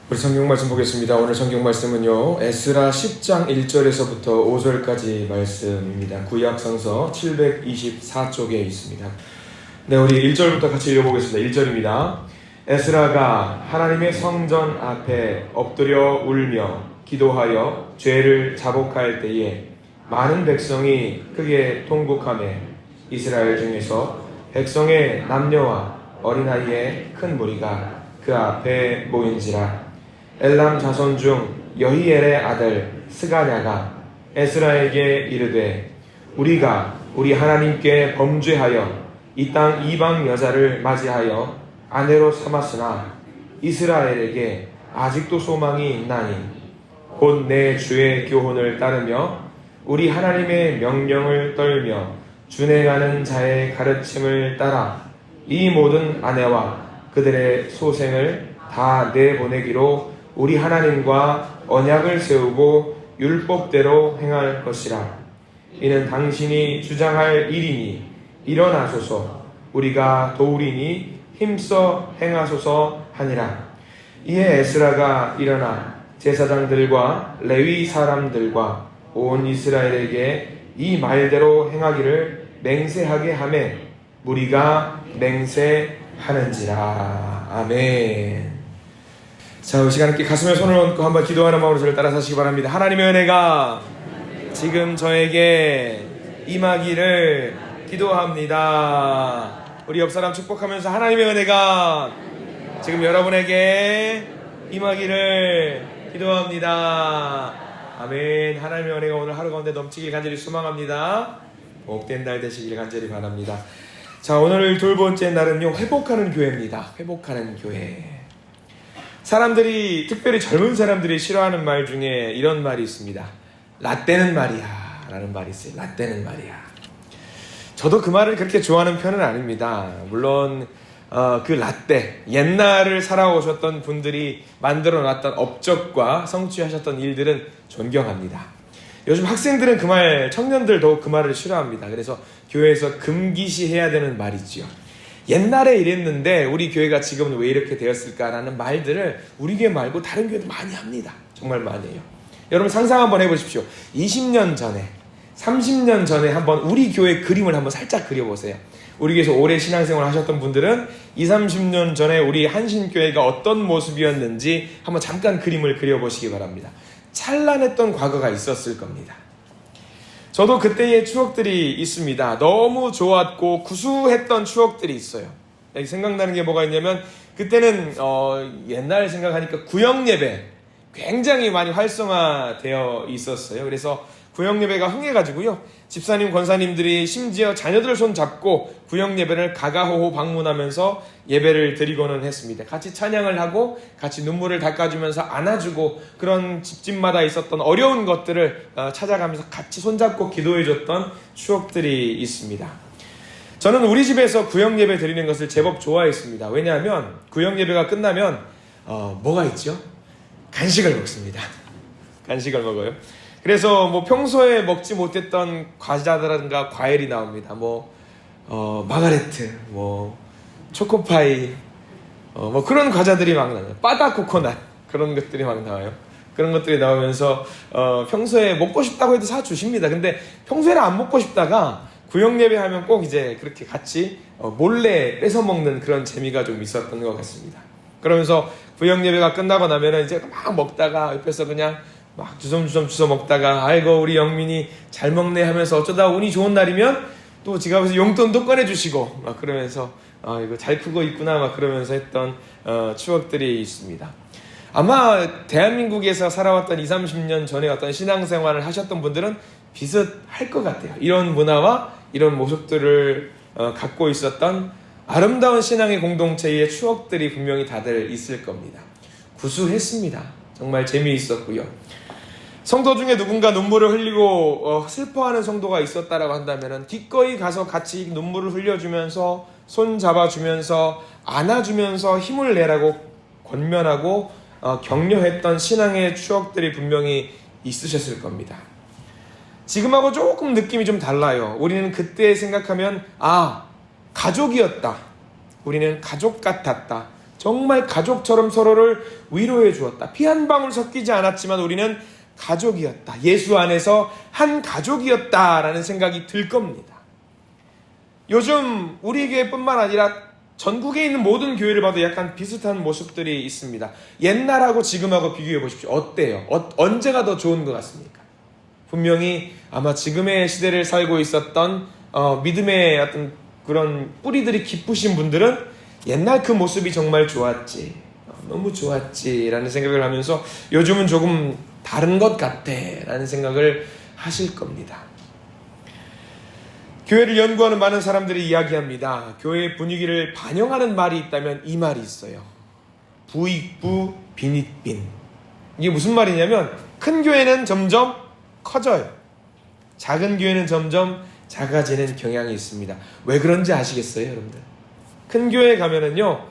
우리 성경 말씀 보겠습니다. 오늘 성경 말씀은요, 에스라 10장 1절에서부터 5절까지 말씀입니다. 구약 성서 724쪽에 있습니다. 네, 우리 1절부터 같이 읽어보겠습니다. 1절입니다. 에스라가 하나님의 성전 앞에 엎드려 울며 기도하여 죄를 자복할 때에 많은 백성이 크게 통곡하며 이스라엘 중에서 백성의 남녀와 어린아이의 큰 무리가 그 앞에 모인지라. 엘람 자손 중 여히엘의 아들 스가냐가 에스라에게 이르되 우리가 우리 하나님께 범죄하여 이 땅 이방 여자를 맞이하여 아내로 삼았으나 이스라엘에게 아직도 소망이 있나니 곧 내 주의 교훈을 따르며 우리 하나님의 명령을 떨며 준행하는 자의 가르침을 따라 이 모든 아내와 그들의 소생을 다 내보내기로 우리 하나님과 언약을 세우고 율법대로 행할 것이라. 이는 당신이 주장할 일이니 일어나소서. 우리가 도우리니 힘써 행하소서 하니라. 이에 에스라가 일어나 제사장들과 레위 사람들과 온 이스라엘에게 이 말대로 행하기를 맹세하게 하매 무리가 맹세하는지라. 아멘. 자, 이 시간 함께 가슴에 손을 얹고 한번 기도하는 마음으로 저를 따라 사시기 바랍니다. 하나님의 은혜가 지금 저에게 임하기를 기도합니다. 우리 옆 사람 축복하면서 하나님의 은혜가 지금 여러분에게 임하기를 기도합니다. 아멘. 하나님의 은혜가 오늘 하루 가운데 넘치길 간절히 소망합니다. 복된 날 되시길 간절히 바랍니다. 자, 오늘 두 번째 날은요, 회복하는 교회입니다. 회복하는 교회. 사람들이, 특별히 젊은 사람들이 싫어하는 말 중에 이런 말이 있습니다. 라떼는 말이야 라는 말이 있어요. 라떼는 말이야. 저도 그 말을 그렇게 좋아하는 편은 아닙니다. 물론 그 라떼, 옛날을 살아오셨던 분들이 만들어놨던 업적과 성취하셨던 일들은 존경합니다. 요즘 학생들은 그 말, 청년들 더욱 그 말을 싫어합니다. 그래서 교회에서 금기시해야 되는 말이지요. 옛날에 이랬는데 우리 교회가 지금은 왜 이렇게 되었을까라는 말들을 우리 교회 말고 다른 교회도 많이 합니다. 정말 많이 해요. 여러분 상상 한번 해보십시오. 20년 전에, 30년 전에 한번 우리 교회 그림을 한번 살짝 그려보세요. 우리 교회에서 오래 신앙생활 하셨던 분들은 20, 30년 전에 우리 한신교회가 어떤 모습이었는지 한번 잠깐 그림을 그려보시기 바랍니다. 찬란했던 과거가 있었을 겁니다. 저도 그때의 추억들이 있습니다. 너무 좋았고 구수했던 추억들이 있어요. 여기 생각나는 게 뭐가 있냐면 그때는 옛날 생각하니까 구역예배 굉장히 많이 활성화되어 있었어요. 그래서 구역예배가 흥해가지고요, 집사님, 권사님들이 심지어 자녀들 손 잡고 구역예배를 가가호호 방문하면서 예배를 드리고는 했습니다. 같이 찬양을 하고 같이 눈물을 닦아주면서 안아주고 그런 집집마다 있었던 어려운 것들을 찾아가면서 같이 손잡고 기도해줬던 추억들이 있습니다. 저는 우리 집에서 구역예배 드리는 것을 제법 좋아했습니다. 왜냐하면 구역예배가 끝나면 뭐가 있죠? 간식을 먹습니다. 간식을 먹어요. 그래서 뭐 평소에 먹지 못했던 과자라든가 과일이 나옵니다. 마가레트, 초코파이, 그런 과자들이 막 나와요. 바다 코코넛, 그런 것들이 막 나와요. 그런 것들이 나오면서 평소에 먹고 싶다고 해도 사주십니다. 근데 평소에는 안 먹고 싶다가 구역예배 하면 꼭 이제 그렇게 같이 몰래 뺏어 먹는 그런 재미가 좀 있었던 것 같습니다. 그러면서 구역예배가 끝나고 나면은 이제 막 먹다가 옆에서 그냥 막 주섬주섬 주워 먹다가 아이고 우리 영민이 잘 먹네 하면서 어쩌다 운이 좋은 날이면 또 지갑에서 용돈도 꺼내주시고 막 그러면서 이거 잘 크고 있구나 막 그러면서 했던 추억들이 있습니다. 아마 대한민국에서 살아왔던 20, 30년 전에 어떤 신앙생활을 하셨던 분들은 비슷할 것 같아요. 이런 문화와 이런 모습들을 갖고 있었던 아름다운 신앙의 공동체의 추억들이 분명히 다들 있을 겁니다. 구수했습니다. 정말 재미있었고요. 성도 중에 누군가 눈물을 흘리고 슬퍼하는 성도가 있었다라고 한다면 기꺼이 가서 같이 눈물을 흘려주면서 손 잡아주면서 안아주면서 힘을 내라고 권면하고 격려했던 신앙의 추억들이 분명히 있으셨을 겁니다. 지금하고 조금 느낌이 좀 달라요. 우리는 그때 생각하면 가족이었다. 우리는 가족 같았다. 정말 가족처럼 서로를 위로해 주었다. 피 한 방울 섞이지 않았지만 우리는 가족이었다. 예수 안에서 한 가족이었다라는 생각이 들 겁니다. 요즘 우리 교회뿐만 아니라 전국에 있는 모든 교회를 봐도 약간 비슷한 모습들이 있습니다. 옛날하고 지금하고 비교해 보십시오. 어때요? 언제가 더 좋은 것 같습니까? 분명히 아마 지금의 시대를 살고 있었던 믿음의 어떤 그런 뿌리들이 깊으신 분들은 옛날 그 모습이 정말 좋았지, 너무 좋았지 라는 생각을 하면서 요즘은 조금 다른 것 같아 라는 생각을 하실 겁니다. 교회를 연구하는 많은 사람들이 이야기합니다. 교회의 분위기를 반영하는 말이 있다면 이 말이 있어요. 부익부 빈익빈. 이게 무슨 말이냐면 큰 교회는 점점 커져요. 작은 교회는 점점 작아지는 경향이 있습니다. 왜 그런지 아시겠어요, 여러분들? 큰 교회에 가면은요,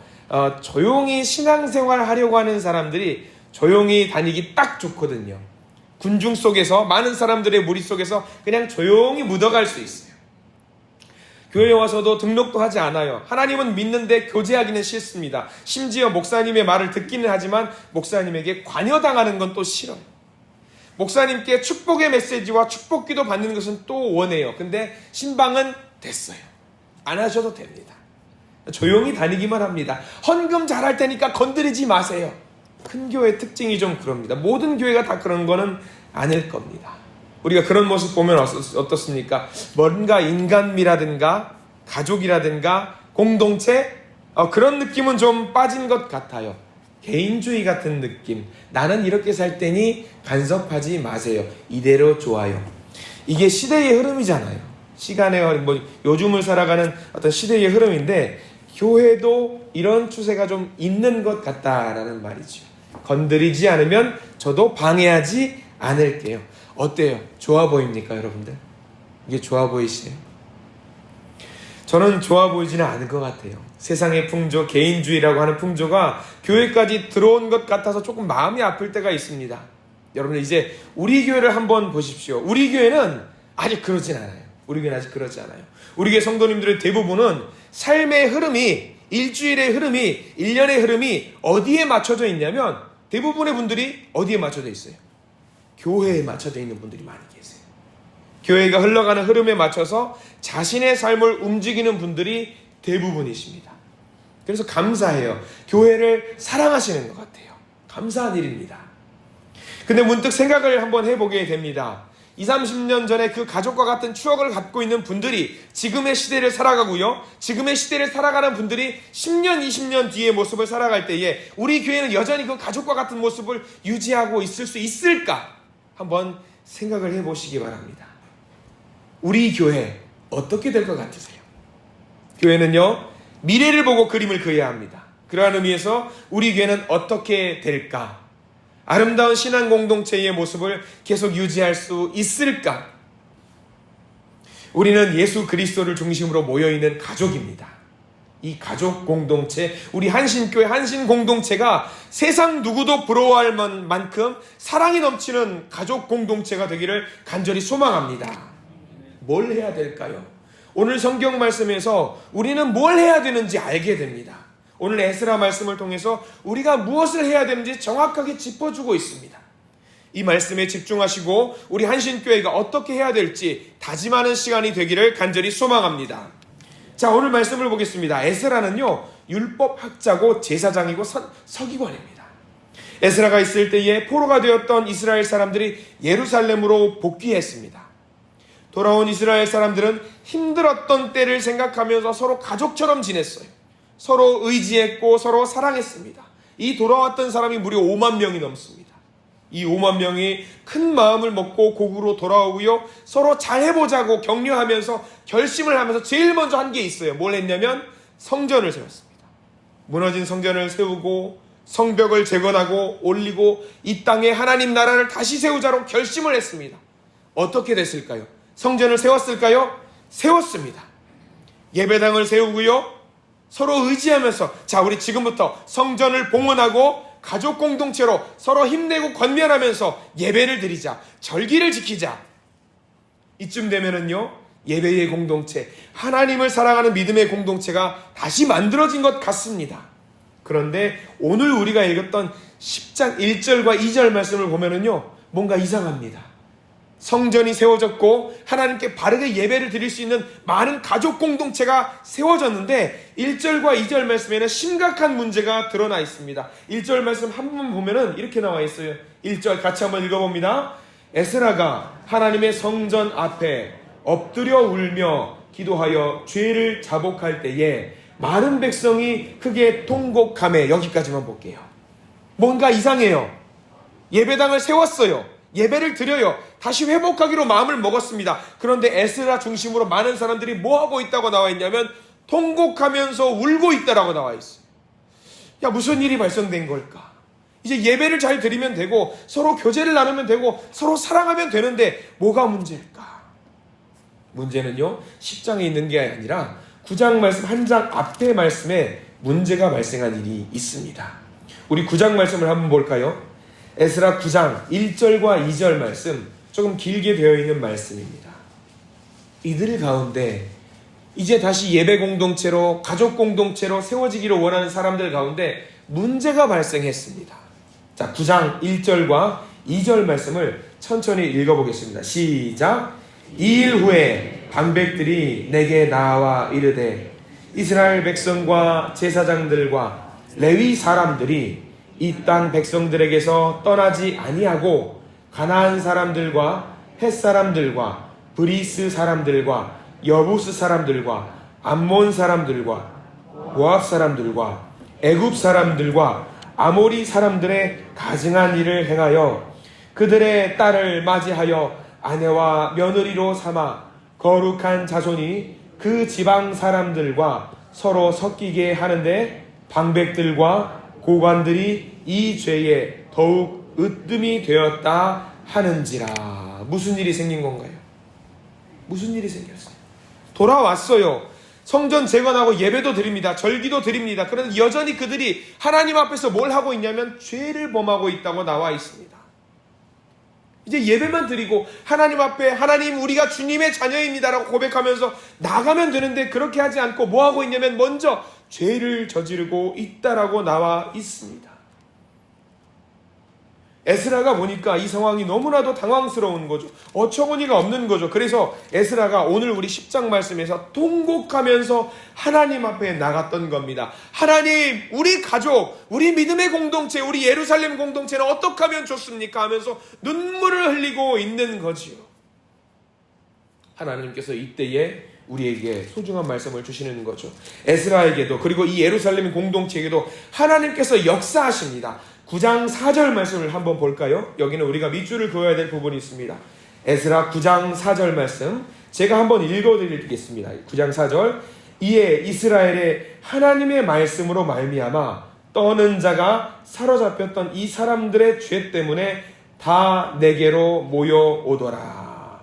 조용히 신앙생활 하려고 하는 사람들이 조용히 다니기 딱 좋거든요. 군중 속에서, 많은 사람들의 무리 속에서 그냥 조용히 묻어갈 수 있어요. 교회에 와서도 등록도 하지 않아요. 하나님은 믿는데 교제하기는 싫습니다. 심지어 목사님의 말을 듣기는 하지만 목사님에게 관여당하는 건 또 싫어요. 목사님께 축복의 메시지와 축복기도 받는 것은 또 원해요. 근데 신방은 됐어요. 안 하셔도 됩니다. 조용히 다니기만 합니다. 헌금 잘할 테니까 건드리지 마세요. 큰 교회의 특징이 좀 그럽니다. 모든 교회가 다 그런 거는 아닐 겁니다. 우리가 그런 모습 보면 어떻습니까? 뭔가 인간미라든가 가족이라든가 공동체 그런 느낌은 좀 빠진 것 같아요. 개인주의 같은 느낌. 나는 이렇게 살 테니 간섭하지 마세요. 이대로 좋아요. 이게 시대의 흐름이잖아요. 시간의 요즘을 살아가는 어떤 시대의 흐름인데 교회도 이런 추세가 좀 있는 것 같다라는 말이죠. 건드리지 않으면 저도 방해하지 않을게요. 어때요? 좋아 보입니까, 여러분들? 이게 좋아 보이시나요? 저는 좋아 보이지는 않을 것 같아요. 세상의 풍조, 개인주의라고 하는 풍조가 교회까지 들어온 것 같아서 조금 마음이 아플 때가 있습니다. 여러분들 이제 우리 교회를 한번 보십시오. 우리 교회는 아직 그러진 않아요. 우리 교회는 아직 그러지 않아요. 우리 교회 성도님들의 대부분은 삶의 흐름이, 일주일의 흐름이, 1년의 흐름이 어디에 맞춰져 있냐면 대부분의 분들이 어디에 맞춰져 있어요? 교회에 맞춰져 있는 분들이 많이 계세요. 교회가 흘러가는 흐름에 맞춰서 자신의 삶을 움직이는 분들이 대부분이십니다. 그래서 감사해요. 교회를 사랑하시는 것 같아요. 감사한 일입니다. 근데 문득 생각을 한번 해보게 됩니다. 20, 30년 전에 그 가족과 같은 추억을 갖고 있는 분들이 지금의 시대를 살아가고요. 지금의 시대를 살아가는 분들이 10년, 20년 뒤의 모습을 살아갈 때에 우리 교회는 여전히 그 가족과 같은 모습을 유지하고 있을 수 있을까? 한번 생각을 해보시기 바랍니다. 우리 교회 어떻게 될 것 같으세요? 교회는요, 미래를 보고 그림을 그려야 합니다. 그러한 의미에서 우리 교회는 어떻게 될까? 아름다운 신앙 공동체의 모습을 계속 유지할 수 있을까? 우리는 예수 그리스도를 중심으로 모여있는 가족입니다. 이 가족 공동체, 우리 한신교회 한신 공동체가 세상 누구도 부러워할 만큼 사랑이 넘치는 가족 공동체가 되기를 간절히 소망합니다. 뭘 해야 될까요? 오늘 성경 말씀에서 우리는 뭘 해야 되는지 알게 됩니다. 오늘 에스라 말씀을 통해서 우리가 무엇을 해야 되는지 정확하게 짚어주고 있습니다. 이 말씀에 집중하시고 우리 한신교회가 어떻게 해야 될지 다짐하는 시간이 되기를 간절히 소망합니다. 자, 오늘 말씀을 보겠습니다. 에스라는요, 율법학자고 제사장이고 서기관입니다. 에스라가 있을 때에 포로가 되었던 이스라엘 사람들이 예루살렘으로 복귀했습니다. 돌아온 이스라엘 사람들은 힘들었던 때를 생각하면서 서로 가족처럼 지냈어요. 서로 의지했고 서로 사랑했습니다. 이 돌아왔던 사람이 무려 5만 명이 넘습니다. 이 5만 명이 큰 마음을 먹고 고국으로 돌아오고요. 서로 잘해보자고 격려하면서 결심을 하면서 제일 먼저 한 게 있어요. 뭘 했냐면 성전을 세웠습니다. 무너진 성전을 세우고 성벽을 재건하고 올리고 이 땅에 하나님 나라를 다시 세우자로 결심을 했습니다. 어떻게 됐을까요? 성전을 세웠을까요? 세웠습니다. 예배당을 세우고요. 서로 의지하면서 자, 우리 지금부터 성전을 봉헌하고 가족 공동체로 서로 힘내고 권면하면서 예배를 드리자. 절기를 지키자. 이쯤 되면은요, 예배의 공동체, 하나님을 사랑하는 믿음의 공동체가 다시 만들어진 것 같습니다. 그런데 오늘 우리가 읽었던 10장 1절과 2절 말씀을 보면은요, 뭔가 이상합니다. 성전이 세워졌고 하나님께 바르게 예배를 드릴 수 있는 많은 가족 공동체가 세워졌는데 1절과 2절 말씀에는 심각한 문제가 드러나 있습니다. 1절 말씀 한번 보면은 이렇게 나와 있어요. 1절 같이 한번 읽어봅니다. 에스라가 하나님의 성전 앞에 엎드려 울며 기도하여 죄를 자복할 때에 많은 백성이 크게 통곡하며, 여기까지만 볼게요. 뭔가 이상해요. 예배당을 세웠어요. 예배를 드려요. 다시 회복하기로 마음을 먹었습니다. 그런데 에스라 중심으로 많은 사람들이 뭐 하고 있다고 나와 있냐면 통곡하면서 울고 있다라고 나와 있어요. 야, 무슨 일이 발생된 걸까? 이제 예배를 잘 드리면 되고 서로 교제를 나누면 되고 서로 사랑하면 되는데 뭐가 문제일까? 문제는요, 10장에 있는 게 아니라 9장 말씀 한 장 앞에 말씀에 문제가 발생한 일이 있습니다. 우리 9장 말씀을 한번 볼까요? 에스라 9장 1절과 2절 말씀, 조금 길게 되어 있는 말씀입니다. 이들 가운데 이제 다시 예배 공동체로, 가족 공동체로 세워지기를 원하는 사람들 가운데 문제가 발생했습니다. 자, 9장 1절과 2절 말씀을 천천히 읽어보겠습니다. 시작. 2일 후에 방백들이 내게 나와 이르되 이스라엘 백성과 제사장들과 레위 사람들이 이 땅 백성들에게서 떠나지 아니하고 가나안 사람들과 헷 사람들과 브리스 사람들과 여부스 사람들과 암몬 사람들과 모압 사람들과 애굽 사람들과 아모리 사람들의 가증한 일을 행하여 그들의 딸을 맞이하여 아내와 며느리로 삼아 거룩한 자손이 그 지방 사람들과 서로 섞이게 하는데 방백들과 고관들이 이 죄에 더욱 으뜸이 되었다 하는지라. 무슨 일이 생긴 건가요? 무슨 일이 생겼어요? 돌아왔어요. 성전 재건하고 예배도 드립니다. 절기도 드립니다. 그런데 여전히 그들이 하나님 앞에서 뭘 하고 있냐면 죄를 범하고 있다고 나와 있습니다. 이제 예배만 드리고 하나님 앞에 하나님 우리가 주님의 자녀입니다라고 고백하면서 나가면 되는데 그렇게 하지 않고 뭐 하고 있냐면 먼저 죄를 저지르고 있다라고 나와 있습니다. 에스라가 보니까 이 상황이 너무나도 당황스러운 거죠. 어처구니가 없는 거죠. 그래서 에스라가 오늘 우리 10장 말씀에서 통곡하면서 하나님 앞에 나갔던 겁니다. 하나님, 우리 가족, 우리 믿음의 공동체, 우리 예루살렘 공동체는 어떻게 하면 좋습니까? 하면서 눈물을 흘리고 있는 거지요. 하나님께서 이때에 우리에게 소중한 말씀을 주시는 거죠. 에스라에게도, 그리고 이 예루살렘 공동체에게도 하나님께서 역사하십니다. 9장 4절 말씀을 한번 볼까요? 여기는 우리가 밑줄을 그어야 될 부분이 있습니다. 에스라 9장 4절 말씀 제가 한번 읽어드리겠습니다. 9장 4절. 이에 이스라엘의 하나님의 말씀으로 말미암아 떠는 자가 사로잡혔던 이 사람들의 죄 때문에 다 내게로 모여오더라.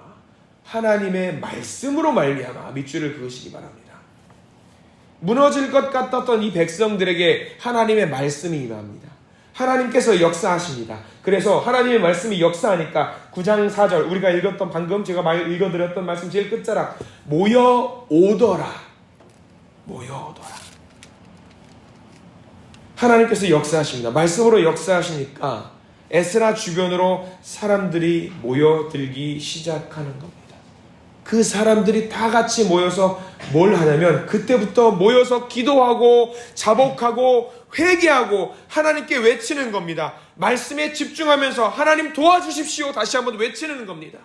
하나님의 말씀으로 말미암아, 밑줄을 그으시기 바랍니다. 무너질 것 같았던 이 백성들에게 하나님의 말씀이 임합니다. 하나님께서 역사하십니다. 그래서 하나님의 말씀이 역사하니까 9장 4절 우리가 읽었던, 방금 제가 읽어드렸던 말씀 제일 끝자락, 모여오더라. 모여오더라. 하나님께서 역사하십니다. 말씀으로 역사하시니까 에스라 주변으로 사람들이 모여들기 시작하는 겁니다. 그 사람들이 다 같이 모여서 뭘 하냐면 그때부터 모여서 기도하고 자복하고 회개하고 하나님께 외치는 겁니다. 말씀에 집중하면서 하나님 도와주십시오 다시 한번 외치는 겁니다.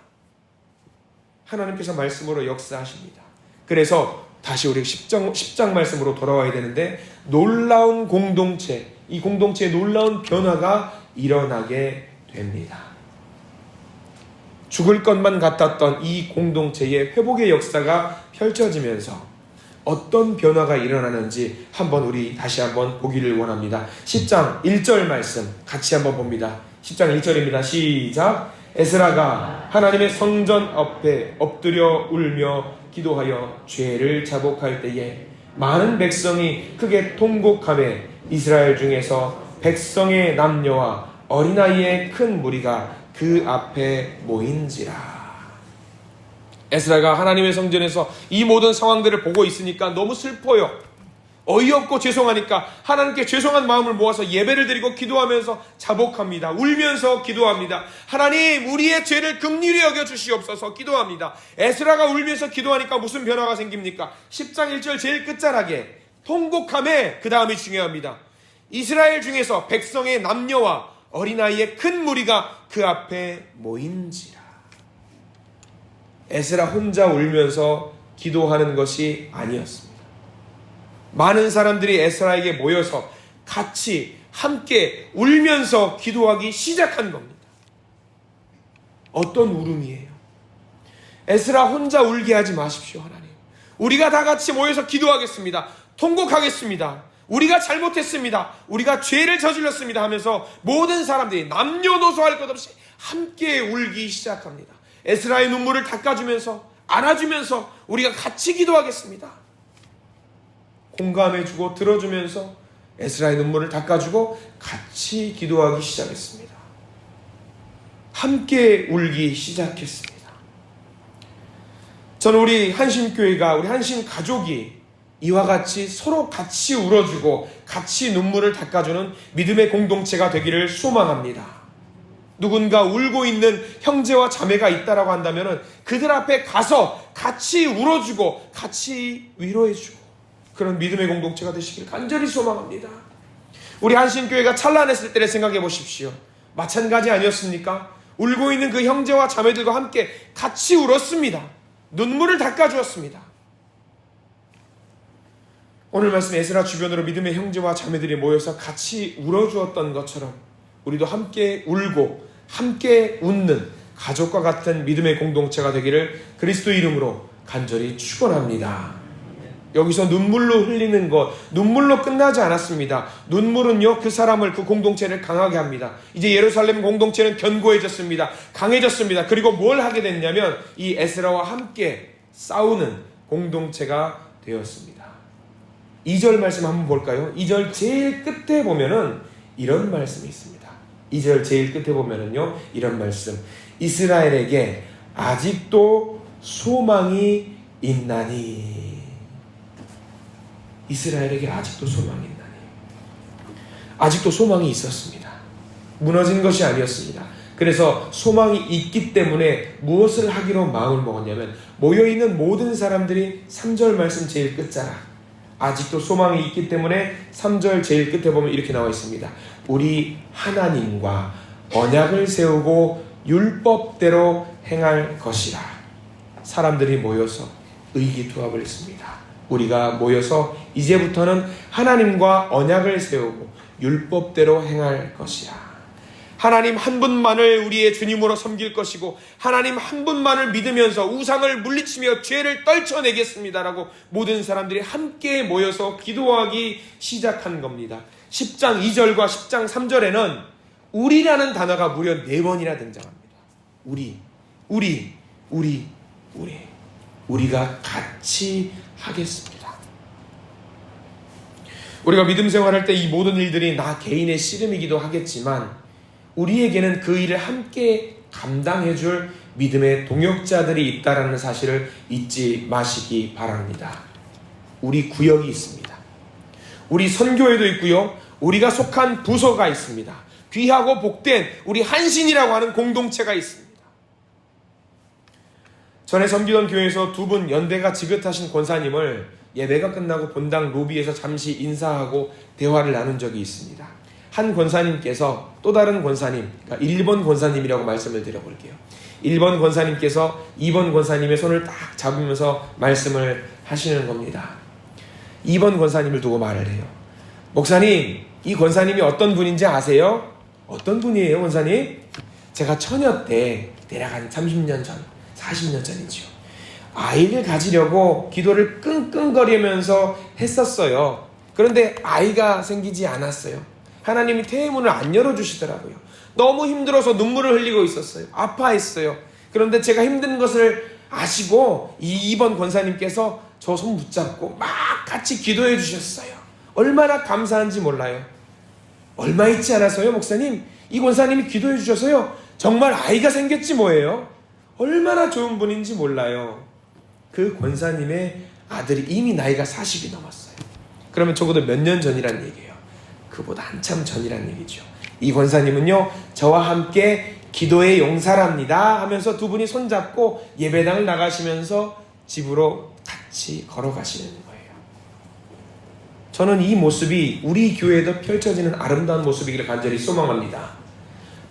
하나님께서 말씀으로 역사하십니다. 그래서 다시 우리 10장 말씀으로 돌아와야 되는데, 놀라운 공동체, 이 공동체의 놀라운 변화가 일어나게 됩니다. 죽을 것만 같았던 이 공동체의 회복의 역사가 펼쳐지면서 어떤 변화가 일어나는지 한번 우리 다시 한번 보기를 원합니다. 10장 1절 말씀 같이 한번 봅니다. 10장 1절입니다. 시작. 에스라가 하나님의 성전 앞에 엎드려 울며 기도하여 죄를 자복할 때에 많은 백성이 크게 통곡하며 이스라엘 중에서 백성의 남녀와 어린아이의 큰 무리가 그 앞에 모인지라. 에스라가 하나님의 성전에서 이 모든 상황들을 보고 있으니까 너무 슬퍼요. 어이없고 죄송하니까 하나님께 죄송한 마음을 모아서 예배를 드리고 기도하면서 자복합니다. 울면서 기도합니다. 하나님, 우리의 죄를 긍휼히 여겨주시옵소서 기도합니다. 에스라가 울면서 기도하니까 무슨 변화가 생깁니까? 10장 1절 제일 끝자락에 통곡함에 그 다음이 중요합니다. 이스라엘 중에서 백성의 남녀와 어린아이의 큰 무리가 그 앞에 모인지라. 에스라 혼자 울면서 기도하는 것이 아니었습니다. 많은 사람들이 에스라에게 모여서 같이 함께 울면서 기도하기 시작한 겁니다. 어떤 울음이에요? 에스라 혼자 울게 하지 마십시오. 하나님, 우리가 다 같이 모여서 기도하겠습니다. 통곡하겠습니다. 우리가 잘못했습니다. 우리가 죄를 저질렀습니다 하면서 모든 사람들이 남녀노소 할 것 없이 함께 울기 시작합니다. 에스라의 눈물을 닦아주면서 안아주면서 우리가 같이 기도하겠습니다. 공감해주고 들어주면서 에스라의 눈물을 닦아주고 같이 기도하기 시작했습니다. 함께 울기 시작했습니다. 저는 우리 한심교회가, 우리 한심 가족이 이와 같이 서로 같이 울어주고 같이 눈물을 닦아주는 믿음의 공동체가 되기를 소망합니다. 누군가 울고 있는 형제와 자매가 있다라고 한다면 그들 앞에 가서 같이 울어주고 같이 위로해주고 그런 믿음의 공동체가 되시길 간절히 소망합니다. 우리 한신교회가 찬란했을 때를 생각해 보십시오. 마찬가지 아니었습니까? 울고 있는 그 형제와 자매들과 함께 같이 울었습니다. 눈물을 닦아주었습니다. 오늘 말씀 에스라 주변으로 믿음의 형제와 자매들이 모여서 같이 울어주었던 것처럼 우리도 함께 울고 함께 웃는 가족과 같은 믿음의 공동체가 되기를 그리스도 이름으로 간절히 축원합니다. 여기서 눈물로 흘리는 것, 눈물로 끝나지 않았습니다. 눈물은요, 그 사람을, 그 공동체를 강하게 합니다. 이제 예루살렘 공동체는 견고해졌습니다. 강해졌습니다. 그리고 뭘 하게 됐냐면 이 에스라와 함께 싸우는 공동체가 되었습니다. 2절 말씀 한번 볼까요? 2절 제일 끝에 보면은 이런 말씀이 있습니다. 2절 제일 끝에 보면은요, 이런 말씀. 이스라엘에게 아직도 소망이 있나니. 이스라엘에게 아직도 소망이 있나니. 아직도 소망이 있었습니다. 무너진 것이 아니었습니다. 그래서 소망이 있기 때문에 무엇을 하기로 마음을 먹었냐면 모여있는 모든 사람들이 3절 말씀 제일 끝자락, 아직도 소망이 있기 때문에 3절 제일 끝에 보면 이렇게 나와 있습니다. 우리 하나님과 언약을 세우고 율법대로 행할 것이라. 사람들이 모여서 의기투합을 했습니다. 우리가 모여서 이제부터는 하나님과 언약을 세우고 율법대로 행할 것이라. 하나님 한 분만을 우리의 주님으로 섬길 것이고 하나님 한 분만을 믿으면서 우상을 물리치며 죄를 떨쳐내겠습니다라고 모든 사람들이 함께 모여서 기도하기 시작한 겁니다. 10장 2절과 10장 3절에는 우리라는 단어가 무려 4번이나 등장합니다. 우리가 같이 하겠습니다. 우리가 믿음 생활할 때 이 모든 일들이 나 개인의 씨름이기도 하겠지만 우리에게는 그 일을 함께 감당해줄 믿음의 동역자들이 있다는 사실을 잊지 마시기 바랍니다. 우리 구역이 있습니다. 우리 선교회도 있고요. 우리가 속한 부서가 있습니다. 귀하고 복된 우리 한신이라고 하는 공동체가 있습니다. 전에 섬기던 교회에서 2분 연대가 지긋하신 권사님을 예배가 끝나고 본당 로비에서 잠시 인사하고 대화를 나눈 적이 있습니다. 한 권사님께서 또 다른 권사님, 그러니까 1번 권사님이라고 말씀을 드려볼게요. 1번 권사님께서 2번 권사님의 손을 딱 잡으면서 말씀을 하시는 겁니다. 2번 권사님을 두고 말을 해요. 목사님, 이 권사님이 어떤 분인지 아세요? 어떤 분이에요, 권사님? 제가 처녀 때 대략 한 30년 전, 40년 전이죠. 아이를 가지려고 기도를 끙끙거리면서 했었어요. 그런데 아이가 생기지 않았어요. 하나님이 태의문을 안 열어주시더라고요. 너무 힘들어서 눈물을 흘리고 있었어요. 아파했어요. 그런데 제가 힘든 것을 아시고 이 2번 권사님께서 저 손 붙잡고 막 같이 기도해 주셨어요. 얼마나 감사한지 몰라요. 얼마 있지 않아서요, 목사님? 이 권사님이 기도해 주셔서요, 정말 아이가 생겼지 뭐예요. 얼마나 좋은 분인지 몰라요. 그 권사님의 아들이 이미 나이가 40이 넘었어요. 그러면 적어도 몇 년 전이란 얘기예요. 그보다 한참 전이란 얘기죠. 이 권사님은요, 저와 함께 기도의 용사랍니다 하면서 두 분이 손잡고 예배당을 나가시면서 집으로 같이 걸어가시는 거예요. 저는 이 모습이 우리 교회에도 펼쳐지는 아름다운 모습이기를 간절히 소망합니다.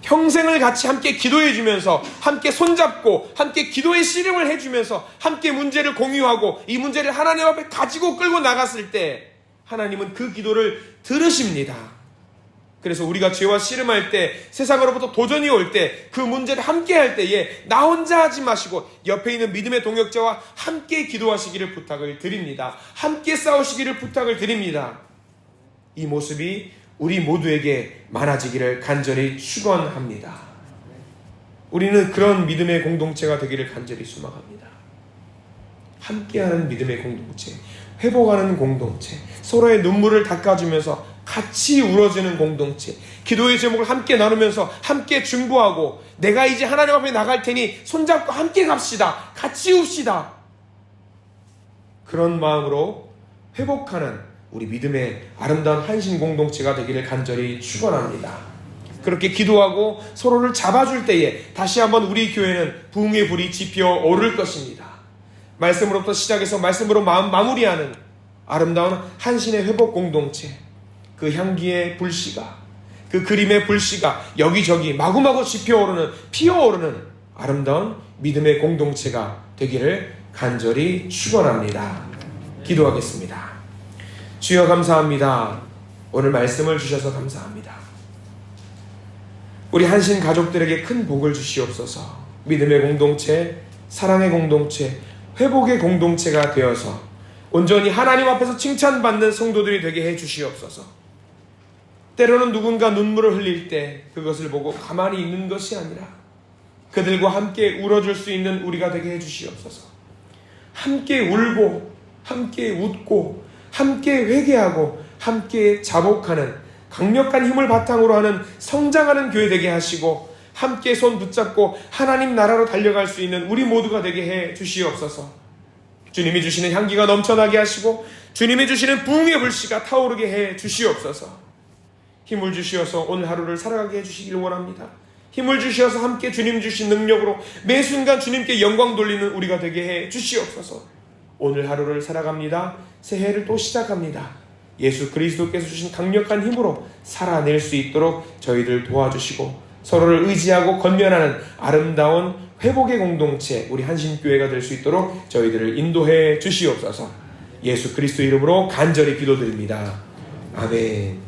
평생을 같이 함께 기도해 주면서 함께 손잡고 함께 기도의 씨름을 해주면서 함께 문제를 공유하고 이 문제를 하나님 앞에 가지고 끌고 나갔을 때 하나님은 그 기도를 들으십니다. 그래서 우리가 죄와 씨름할 때, 세상으로부터 도전이 올 때, 그 문제를 함께 할 때에 나 혼자 하지 마시고 옆에 있는 믿음의 동역자와 함께 기도하시기를 부탁을 드립니다. 함께 싸우시기를 부탁을 드립니다. 이 모습이 우리 모두에게 많아지기를 간절히 축원합니다. 우리는 그런 믿음의 공동체가 되기를 간절히 소망합니다. 함께하는 믿음의 공동체, 회복하는 공동체, 서로의 눈물을 닦아주면서 같이 울어주는 공동체, 기도의 제목을 함께 나누면서 함께 중보하고 내가 이제 하나님 앞에 나갈 테니 손잡고 함께 갑시다, 같이 웁시다. 그런 마음으로 회복하는 우리 믿음의 아름다운 한신 공동체가 되기를 간절히 축원합니다. 그렇게 기도하고 서로를 잡아줄 때에 다시 한번 우리 교회는 부흥의 불이 지피어 오를 것입니다. 말씀으로부터 시작해서 말씀으로 마무리하는 아름다운 한신의 회복 공동체, 그 향기의 불씨가, 그 그림의 불씨가 여기저기 마구마구 지피어오르는, 피어오르는 아름다운 믿음의 공동체가 되기를 간절히 축원합니다. 기도하겠습니다. 주여 감사합니다. 오늘 말씀을 주셔서 감사합니다. 우리 한신 가족들에게 큰 복을 주시옵소서. 믿음의 공동체, 사랑의 공동체, 회복의 공동체가 되어서 온전히 하나님 앞에서 칭찬받는 성도들이 되게 해 주시옵소서. 때로는 누군가 눈물을 흘릴 때 그것을 보고 가만히 있는 것이 아니라 그들과 함께 울어줄 수 있는 우리가 되게 해 주시옵소서. 함께 울고 함께 웃고 함께 회개하고 함께 자복하는 강력한 힘을 바탕으로 하는 성장하는 교회 되게 하시고 함께 손 붙잡고 하나님 나라로 달려갈 수 있는 우리 모두가 되게 해 주시옵소서. 주님이 주시는 향기가 넘쳐나게 하시고 주님이 주시는 부흥의 불씨가 타오르게 해 주시옵소서. 힘을 주시어서 오늘 하루를 살아가게 해주시길 원합니다. 힘을 주시어서 함께 주님 주신 능력으로 매 순간 주님께 영광 돌리는 우리가 되게 해 주시옵소서. 오늘 하루를 살아갑니다. 새해를 또 시작합니다. 예수 그리스도께서 주신 강력한 힘으로 살아낼 수 있도록 저희들 도와주시고 서로를 의지하고 건면하는 아름다운 회복의 공동체, 우리 한신교회가 될 수 있도록 저희들을 인도해 주시옵소서. 예수 그리스도 이름으로 간절히 기도드립니다. 아멘.